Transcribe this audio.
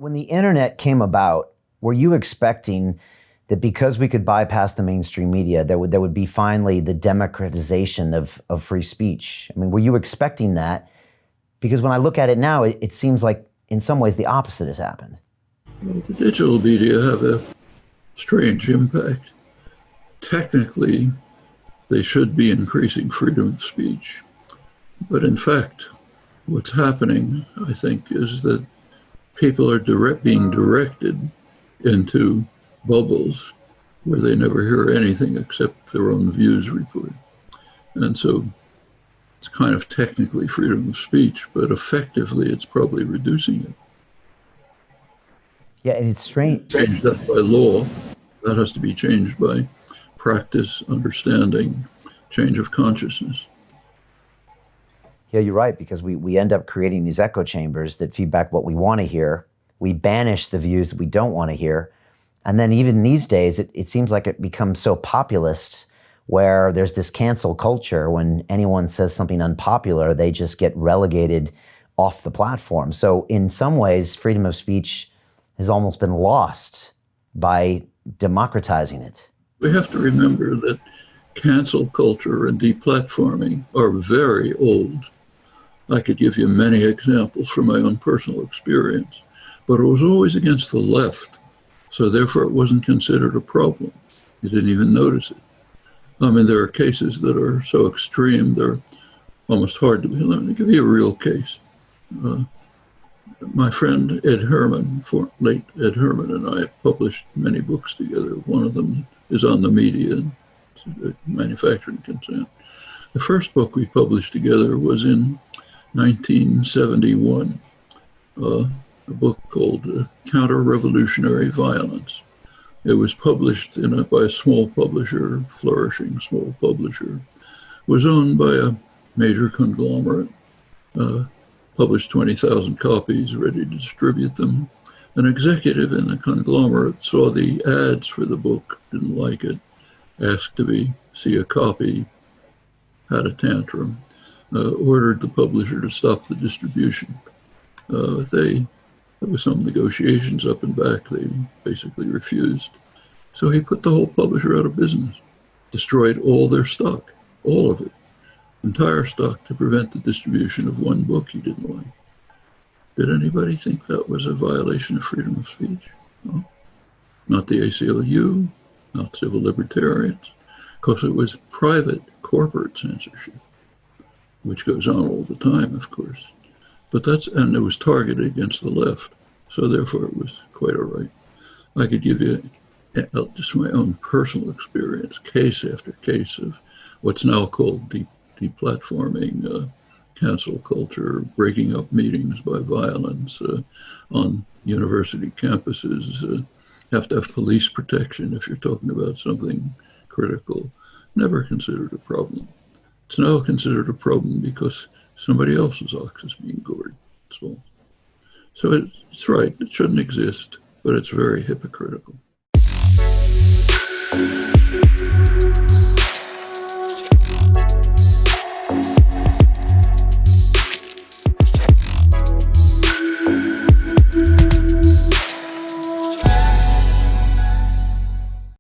When the internet came about, were you expecting that because we could bypass the mainstream media, there would be finally the democratization of free speech? I mean, were you expecting that? Because when I look at it now, it seems like in some ways the opposite has happened. Well, the digital media have a strange impact. Technically, they should be increasing freedom of speech. But in fact, what's happening, I think, is that people are being directed into bubbles where they never hear anything except their own views reported. And so it's kind of technically freedom of speech, but effectively it's probably reducing it. Yeah, and it's strange. Change that by law. That has to be changed by practice, understanding, change of consciousness. Yeah, you're right, because we end up creating these echo chambers that feed back what we want to hear. We banish the views that we don't want to hear. And then even these days, it seems like it becomes so populist where there's this cancel culture. When anyone says something unpopular, they just get relegated off the platform. So in some ways, freedom of speech has almost been lost by democratizing it. We have to remember that cancel culture and deplatforming are very old. I could give you many examples from my own personal experience, but it was always against the left. So therefore it wasn't considered a problem. You didn't even notice it. I mean, there are cases that are so extreme, they're almost hard to believe. Let me give you a real case. My friend Ed Herman, late Ed Herman, and I published many books together. One of them is on the media and manufacturing consent. The first book we published together was in 1971, a book called Counter-Revolutionary Violence. It was published by a small publisher, flourishing small publisher. It was owned by a major conglomerate, published 20,000 copies, ready to distribute them. An executive in the conglomerate saw the ads for the book, didn't like it, asked to see a copy, had a tantrum, ordered the publisher to stop the distribution. There was some negotiations up and back. They basically refused. So he put the whole publisher out of business, destroyed all their stock, all of it, entire stock, to prevent the distribution of one book he didn't like. Did anybody think that was a violation of freedom of speech? No. Not the ACLU, not civil libertarians, because it was private corporate censorship, which goes on all the time, of course. And it was targeted against the left, so therefore it was quite all right. I could give you just my own personal experience, case after case of what's now called deplatforming, cancel culture, breaking up meetings by violence on university campuses. You have to have police protection if you're talking about something critical. Never considered a problem. It's now considered a problem because somebody else's ox is being gored. That's all. So it's right, it shouldn't exist, but it's very hypocritical.